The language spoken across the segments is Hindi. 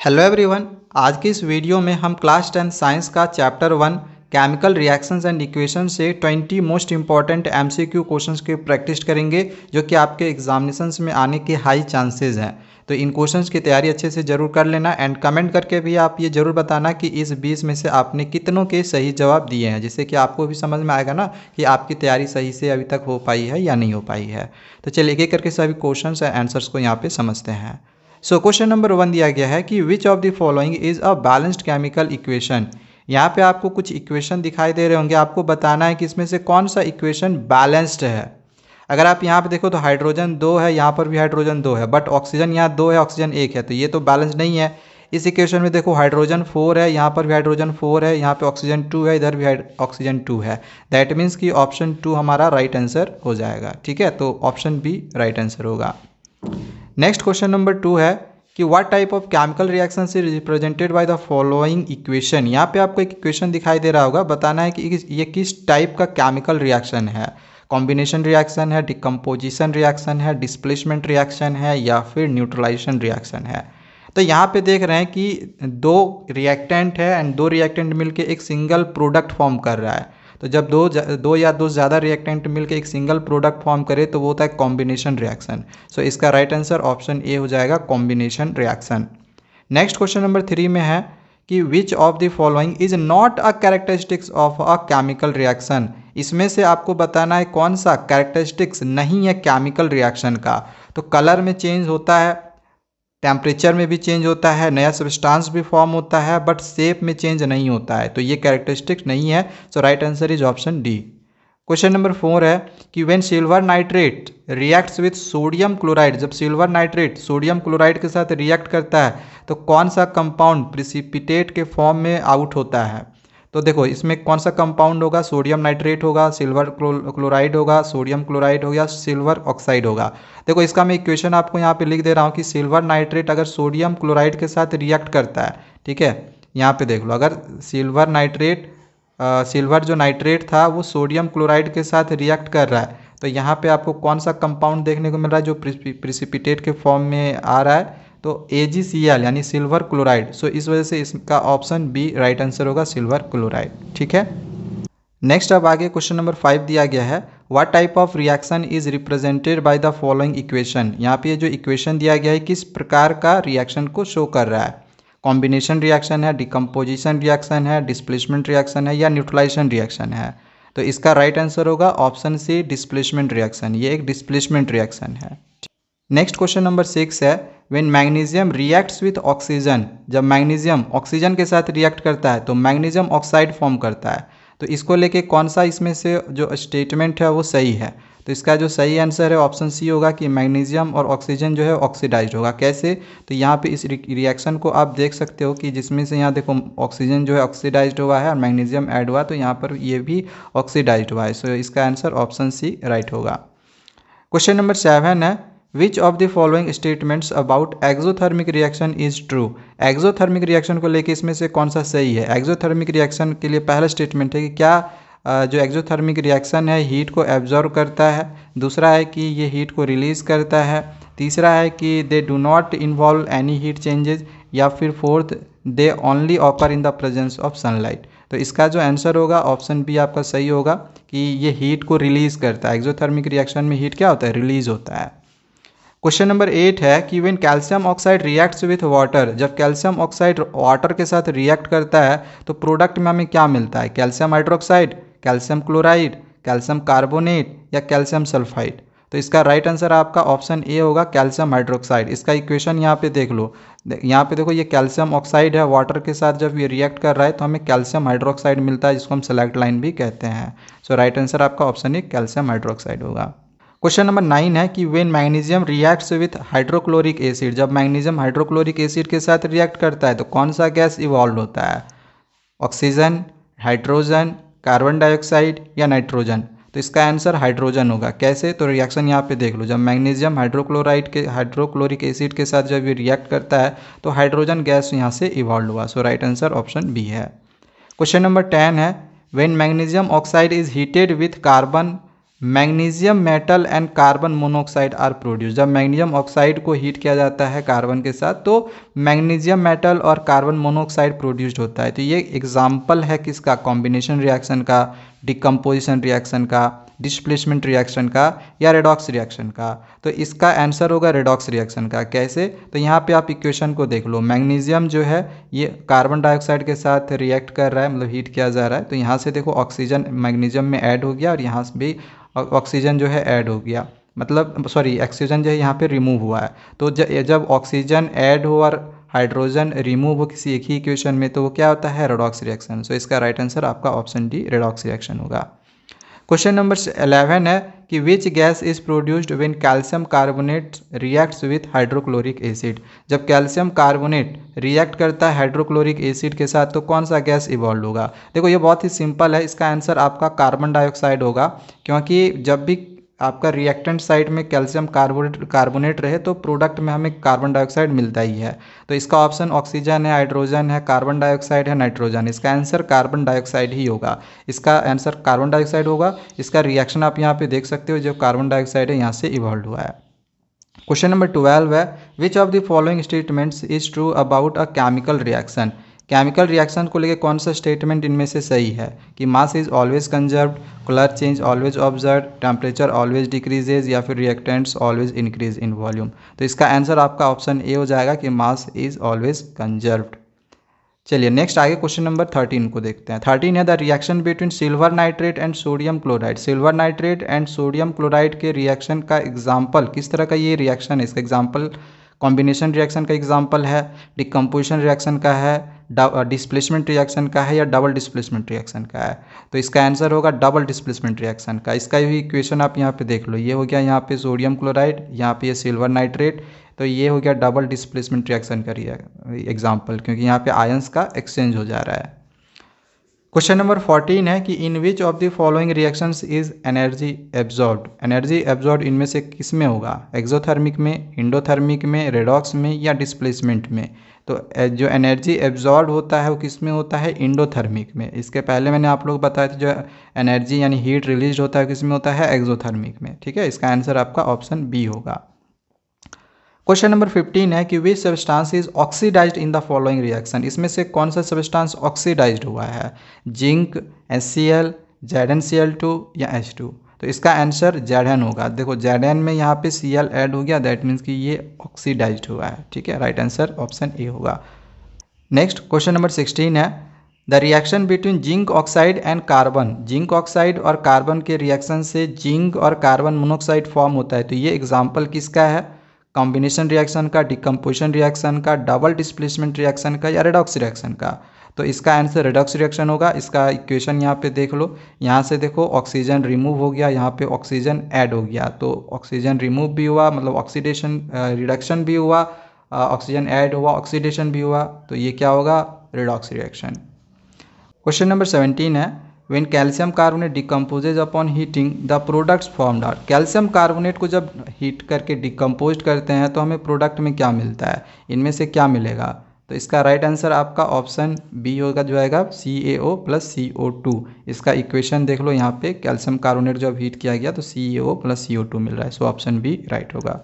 Hello everyone. आज की इस वीडियो में हम क्लास 10 साइंस का chapter 1 chemical reactions and equation से 20 मोस्ट इंपॉर्टेंट एमसीक्यू क्वेश्चंस की प्रैक्टिस करेंगे जो कि आपके एग्जामिनेशंस में आने के हाई चांसेस हैं। तो इन क्वेश्चंस की तैयारी अच्छे से ज़रूर कर लेना एंड कमेंट करके भी आप ये ज़रूर बताना कि इस 20 में से आपने कितनों के सही जवाब दिए हैं, जिससे कि आपको भी समझ में आएगा ना कि आपकी तैयारी सही से अभी तक हो पाई है या नहीं हो पाई है। तो चलिए एक एक करके सभी क्वेश्चन एंड आंसर्स को यहाँ पे समझते हैं। सो क्वेश्चन नंबर 1 दिया गया है कि विच of the following is a balanced chemical equation. यहाँ पे आपको कुछ इक्वेशन दिखाई दे रहे होंगे, आपको बताना है कि इसमें से कौन सा इक्वेशन बैलेंस्ड है। अगर आप यहाँ पे देखो तो हाइड्रोजन 2 है, यहाँ पर भी हाइड्रोजन 2 है, बट ऑक्सीजन यहाँ 2 है, ऑक्सीजन 1 है, तो ये तो बैलेंस नहीं है। इस इक्वेशन में देखो हाइड्रोजन 4 है, यहाँ पर भी हाइड्रोजन 4 है, यहाँ पे ऑक्सीजन 2 है, इधर भी ऑक्सीजन 2 है। दैट मीन्स कि ऑप्शन 2 हमारा राइट आंसर हो जाएगा। ठीक है, तो ऑप्शन बी राइट आंसर होगा। नेक्स्ट क्वेश्चन नंबर 2 है कि what type of chemical reaction is represented by the following equation. यहाँ पे आपको एक इक्वेशन दिखाई दे रहा होगा, बताना है कि ये किस टाइप का केमिकल रिएक्शन है। कॉम्बिनेशन रिएक्शन है, डिकम्पोजिशन रिएक्शन है, डिस्प्लेसमेंट रिएक्शन है या फिर न्यूट्रलाइजेशन रिएक्शन है। तो यहाँ पे देख रहे हैं कि दो रिएक्टेंट है एंड दो रिएक्टेंट मिलके एक सिंगल प्रोडक्ट फॉर्म कर रहा है। तो जब दो या दो ज़्यादा रिएक्टेंट मिलकर एक सिंगल प्रोडक्ट फॉर्म करे तो वो होता है कॉम्बिनेशन रिएक्शन। सो इसका राइट आंसर ऑप्शन ए हो जाएगा, combination reaction. Next question number 3 में है कि विच of the following is not a characteristics of a chemical reaction. इसमें से आपको बताना है कौन सा कैरेक्टरिस्टिक्स नहीं है केमिकल रिएक्शन का। तो कलर में चेंज होता है, टेम्परेचर में भी चेंज होता है, नया सब्सटेंस भी फॉर्म होता है, बट शेप में चेंज नहीं होता है, तो ये कैरेक्टरिस्टिक नहीं है। So right answer is option d. Question number 4 है कि when silver nitrate reacts with sodium chloride. जब सिल्वर नाइट्रेट सोडियम क्लोराइड के साथ रिएक्ट करता है तो कौन सा कंपाउंड प्रिसिपिटेट के फॉर्म में आउट होता है। तो देखो इसमें कौन सा कंपाउंड होगा, सोडियम नाइट्रेट होगा, सिल्वर क्लोराइड होगा, सोडियम क्लोराइड होगा, सिल्वर ऑक्साइड होगा। देखो इसका मैं इक्वेशन आपको यहाँ पे लिख दे रहा हूँ कि सिल्वर नाइट्रेट अगर सोडियम क्लोराइड के साथ रिएक्ट करता है, ठीक है, यहाँ पे देख लो, अगर सिल्वर नाइट्रेट सिल्वर जो नाइट्रेट था वो सोडियम क्लोराइड के साथ रिएक्ट कर रहा है, तो यहाँ पे आपको कौन सा कंपाउंड देखने को मिल रहा है जो प्रिसिपिटेट के फॉर्म में आ रहा है, तो AgCl यानी सिल्वर क्लोराइड। सो इस वजह से इसका ऑप्शन बी राइट आंसर होगा, सिल्वर क्लोराइड। ठीक है, नेक्स्ट अब आगे क्वेश्चन नंबर 5 दिया गया है what type of reaction is represented by the following equation. यहाँ पे जो इक्वेशन दिया गया है किस प्रकार का रिएक्शन को शो कर रहा है। कॉम्बिनेशन रिएक्शन है, डिकम्पोजिशन रिएक्शन है, डिस्प्लेसमेंट रिएक्शन है या न्यूट्रलाइजेशन रिएक्शन है। तो इसका राइट आंसर होगा ऑप्शन सी, डिस्प्लेसमेंट रिएक्शन। ये एक डिस्प्लेसमेंट रिएक्शन है। नेक्स्ट क्वेश्चन नंबर 6 है when magnesium reacts with oxygen. जब मैग्नीशियम ऑक्सीजन के साथ रिएक्ट करता है तो मैग्नीशियम ऑक्साइड फॉर्म करता है। तो इसको लेके कौन सा इसमें से जो स्टेटमेंट है वो सही है। तो इसका जो सही आंसर है ऑप्शन सी होगा कि मैग्नीशियम और ऑक्सीजन जो है ऑक्सीडाइज्ड होगा। कैसे, तो यहाँ पे इस रिएक्शन को आप देख सकते हो कि जिसमें से यहाँ देखो ऑक्सीजन जो है ऑक्सीडाइज्ड हुआ है और मैग्नीशियम ऐड हुआ, तो यहाँ पर ये भी ऑक्सीडाइज्ड हुआ है। सो इसका आंसर ऑप्शन सी राइट होगा। क्वेश्चन नंबर 7 है विच of the following statements about exothermic reaction is true. Exothermic reaction को लेकर इसमें से कौन सा सही है। एक्सोथर्मिक रिएक्शन के लिए पहला स्टेटमेंट है कि क्या जो एक्सोथर्मिक रिएक्शन है हीट को एब्जॉर्व करता है। दूसरा है कि ये हीट को रिलीज करता है। तीसरा है कि they do not involve any heat changes. या फिर fourth, they only occur in the presence of sunlight. तो इसका जो आंसर होगा ऑप्शन बी आपका सही होगा कि ये हीट को रिलीज करता है। एक्सोथर्मिक रिएक्शन में हीट क्या होता है, रिलीज होता है। क्वेश्चन नंबर 8 है कि when calcium oxide reacts with water. जब कैल्शियम ऑक्साइड वाटर के साथ रिएक्ट करता है तो प्रोडक्ट में हमें क्या मिलता है, calcium hydroxide, calcium chloride, calcium carbonate या कैल्शियम सल्फाइड। तो इसका राइट आंसर आपका ऑप्शन ए होगा, कैल्शियम हाइड्रोक्साइड। इसका इक्वेशन यहाँ पे देख लो, यहाँ पे देखो ये कैल्शियम ऑक्साइड है, वाटर के साथ जब ये रिएक्ट कर रहा है तो हमें कैल्शियम हाइड्रोक्साइड मिलता है, जिसको हम सेलेक्ट लाइन भी कहते हैं। सो राइट आंसर आपका ऑप्शन ए, कैल्शियम हाइड्रोक्साइड होगा। क्वेश्चन नंबर 9 है कि when magnesium reacts with hydrochloric acid. जब मैग्नीशियम हाइड्रोक्लोरिक एसिड के साथ रिएक्ट करता है तो कौन सा गैस इवॉल्व होता है, ऑक्सीजन, हाइड्रोजन, कार्बन डाइऑक्साइड या नाइट्रोजन। तो इसका आंसर हाइड्रोजन होगा। कैसे, तो रिएक्शन यहाँ पे देख लो, जब मैग्नीशियम हाइड्रोक्लोरिक एसिड के साथ जब ये रिएक्ट करता है तो हाइड्रोजन गैस यहाँ से इवॉल्व हुआ। So right answer option B है। क्वेश्चन नंबर 10 है when magnesium oxide is heated with carbon magnesium metal and carbon monoxide are produce. जब मैग्नीशियम ऑक्साइड को हीट किया जाता है कार्बन के साथ तो मैग्नीशियम मेटल और कार्बन मोनोऑक्साइड प्रोड्यूस्ड होता है। तो ये एग्जाम्पल है किसका, कॉम्बिनेशन रिएक्शन का, डिकम्पोजिशन रिएक्शन का, डिस्प्लेसमेंट रिएक्शन का या रेडॉक्स रिएक्शन का। तो इसका आंसर होगा रेडॉक्स रिएक्शन का। कैसे, तो यहाँ पे आप इक्वेशन को देख लो, मैग्नीशियम जो है ये कार्बन डाइऑक्साइड के साथ रिएक्ट कर रहा है, मतलब हीट किया जा रहा है। तो यहाँ से देखो ऑक्सीजन मैग्नीशियम में ऐड हो गया और यहाँ से भी ऑक्सीजन जो है ऐड हो गया, मतलब सॉरी ऑक्सीजन जो है यहाँ पे रिमूव हुआ है। तो जब ऑक्सीजन ऐड हो और हाइड्रोजन रिमूव हो किसी एक ही इक्वेशन में तो वो क्या होता है, रेडॉक्स रिएक्शन। सो इसका राइट आंसर आपका ऑप्शन डी रेडॉक्स रिएक्शन होगा। क्वेश्चन नंबर 11 है कि which gas is produced when calcium carbonate reacts with hydrochloric acid. जब कैल्शियम कार्बोनेट रिएक्ट करता है हाइड्रोक्लोरिक एसिड के साथ तो कौन सा गैस इवॉल्व होगा। देखो ये बहुत ही सिंपल है, इसका आंसर आपका कार्बन डाइऑक्साइड होगा, क्योंकि जब भी आपका रिएक्टेंट साइड में कैल्शियम कार्बोनेट रहे तो प्रोडक्ट में हमें कार्बन डाइऑक्साइड मिलता ही है। तो इसका ऑप्शन ऑक्सीजन है, हाइड्रोजन है, कार्बन डाइऑक्साइड है, नाइट्रोजन। इसका आंसर कार्बन डाइऑक्साइड ही होगा। इसका आंसर कार्बन डाइऑक्साइड होगा। इसका रिएक्शन आप यहाँ पे देख सकते हो, जो कार्बन डाइऑक्साइड है यहाँ से इवॉल्व हुआ है। क्वेश्चन नंबर 12 है विच of the following statements is true about a chemical reaction. Chemical reaction को लेकर कौन सा स्टेटमेंट इनमें से सही है कि mass is always conserved, colour change always observe, temperature always decreases या फिर reactants always increase in volume. तो इसका आंसर आपका ऑप्शन ए हो जाएगा कि मास इज ऑलवेज कंजर्व्ड। चलिए नेक्स्ट आगे क्वेश्चन नंबर 13 को देखते हैं। 13 है the reaction between silver nitrate and sodium chloride. Silver nitrate and sodium chloride के रिएक्शन का एग्जाम्पल, किस तरह का ये रिएक्शन है, इसका एग्जाम्पल कॉम्बिनेशन रिएक्शन का एग्जाम्पल है, डिकम्पोजिशन रिएक्शन का है, डिस्प्लेसमेंट रिएक्शन का है या डबल डिस्प्लेसमेंट रिएक्शन का है। तो इसका आंसर होगा डबल डिस्प्लेसमेंट रिएक्शन का। इसका भी इक्वेशन आप यहाँ पे देख लो, ये हो गया यहाँ पे सोडियम क्लोराइड, यहाँ पे ये सिल्वर नाइट्रेट, तो ये हो गया डबल डिस्प्लेसमेंट रिएक्शन का एग्जाम्पल, क्योंकि यहाँ पे आयंस का एक्सचेंज हो जा रहा है। क्वेश्चन नंबर 14 है कि in which of the following reactions is energy absorbed. Energy absorbed इनमें से किस में होगा, एक्सोथर्मिक में, इंडोथर्मिक में, रेडॉक्स में या डिस्प्लेसमेंट में। तो जो एनर्जी एब्जॉर्ब होता है वो किस में होता है, इंडोथर्मिक में। इसके पहले मैंने आप लोग बताया था जो एनर्जी यानी हीट रिलीज होता है किस में होता है, एक्सोथर्मिक में। ठीक है, इसका आंसर आपका ऑप्शन बी होगा। क्वेश्चन नंबर 15 है कि which substance is oxidised in the following reaction. इसमें से कौन सा सब्सटेंस ऑक्सीडाइज्ड हुआ है, जिंक, HCl, ZnCl2 या H2। तो इसका आंसर Zn होगा। देखो Zn में यहाँ पे Cl ऐड हो गया, दैट मीन्स कि ये ऑक्सीडाइज्ड हुआ है। ठीक है, राइट आंसर ऑप्शन ए होगा। नेक्स्ट क्वेश्चन नंबर 16 है the reaction between zinc oxide and carbon. Zinc oxide और कार्बन के रिएक्शन से जिंक और कार्बन मोनोऑक्साइड फॉर्म होता है। तो ये एग्जाम्पल किसका है, कॉम्बिनेशन रिएक्शन का, डिकम्पोजिशन रिएक्शन का, डबल डिस्प्लेसमेंट रिएक्शन का या रेडॉक्स रिएक्शन का। तो इसका आंसर रेडॉक्स रिएक्शन होगा। इसका इक्वेशन यहाँ पे देख लो, यहाँ से देखो ऑक्सीजन रिमूव हो गया, यहाँ पे ऑक्सीजन ऐड हो गया, तो ऑक्सीजन रिमूव भी हुआ, मतलब ऑक्सीडेशन रिडक्शन भी हुआ, ऑक्सीजन ऐड हुआ, ऑक्सीडेशन भी हुआ, तो ये क्या होगा, रेडॉक्स रिएक्शन। क्वेश्चन नंबर 17 है when calcium carbonate decomposes upon heating the products formed are. Calcium carbonate को जब हीट करके डिकम्पोज करते हैं तो हमें प्रोडक्ट में क्या मिलता है, इनमें से क्या मिलेगा। तो इसका राइट आंसर आपका ऑप्शन बी होगा, जो आएगा CaO + CO2। इसका इक्वेशन देख लो, यहाँ पे कैल्शियम कार्बोनेट जब हीट किया गया तो CaO + CO2 मिल रहा है। सो ऑप्शन बी राइट होगा।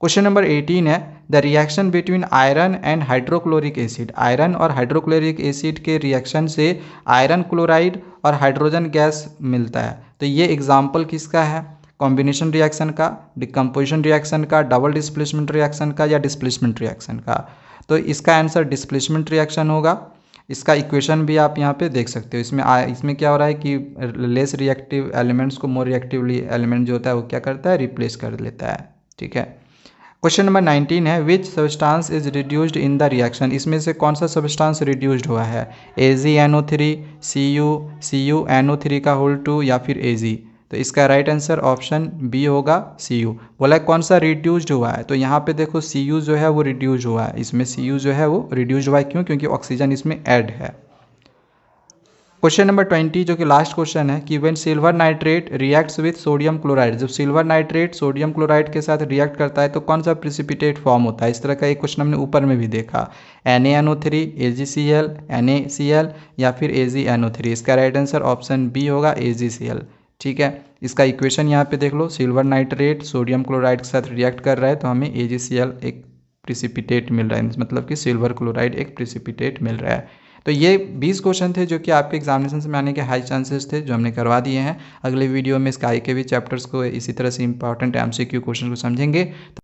क्वेश्चन नंबर 18 है the reaction between iron and hydrochloric acid. Iron और हाइड्रोक्लोरिक एसिड के रिएक्शन से आयरन क्लोराइड और हाइड्रोजन गैस मिलता है। तो ये एग्जाम्पल किसका है, कॉम्बिनेशन रिएक्शन का, डिकम्पोजिशन रिएक्शन का, डबल डिस्प्लेसमेंट रिएक्शन का या डिस्प्लेसमेंट रिएक्शन का। तो इसका आंसर डिस्प्लेसमेंट रिएक्शन होगा। इसका इक्वेशन भी आप यहाँ पे देख सकते हो। इसमें क्या हो रहा है कि लेस रिएक्टिव एलिमेंट्स को मोर रिएक्टिवली एलिमेंट जो होता है वो क्या करता है, रिप्लेस कर लेता है। ठीक है, क्वेश्चन नंबर 19 है विच substance is reduced in the reaction. इसमें से कौन सा सब्सटेंस रिड्यूस्ड हुआ है, AgNO3, CuNO3 का होल 2 या फिर Ag। तो इसका राइट आंसर ऑप्शन बी होगा, Cu। बोला कौन सा रिड्यूस्ड हुआ है, तो यहाँ पे देखो Cu जो है वो रिड्यूज हुआ है। इसमें Cu जो है वो रिड्यूज हुआ है, क्यों, क्योंकि ऑक्सीजन इसमें ऐड है। क्वेश्चन नंबर 20 जो कि लास्ट क्वेश्चन है कि when silver nitrate reacts with sodium chloride. जब सिल्वर नाइट्रेट सोडियम क्लोराइड के साथ रिएक्ट करता है तो कौन सा प्रिसिपिटेट फॉर्म होता है। इस तरह का एक क्वेश्चन हमने ऊपर में भी देखा, NaNO3, AgCl, NaCl या फिर AgNO3। इसका राइट आंसर ऑप्शन बी होगा, AgCl। ठीक है। इसका इक्वेशन यहाँ पे देख लो, सिल्वर नाइट्रेट सोडियम क्लोराइड के साथ रिएक्ट कर रहा है तो हमें AgCl एक प्रिसिपिटेट मिल रहा है, मतलब कि सिल्वर क्लोराइड एक प्रिसिपिटेट मिल रहा है। तो ये 20 क्वेश्चन थे जो कि आपके एग्जामिनेशन में आने के हाई चांसेस थे, जो हमने करवा दिए हैं। अगले वीडियो में इसका IK चैप्टर्स को इसी तरह से इंपॉर्टेंट MCQ क्वेश्चन को समझेंगे।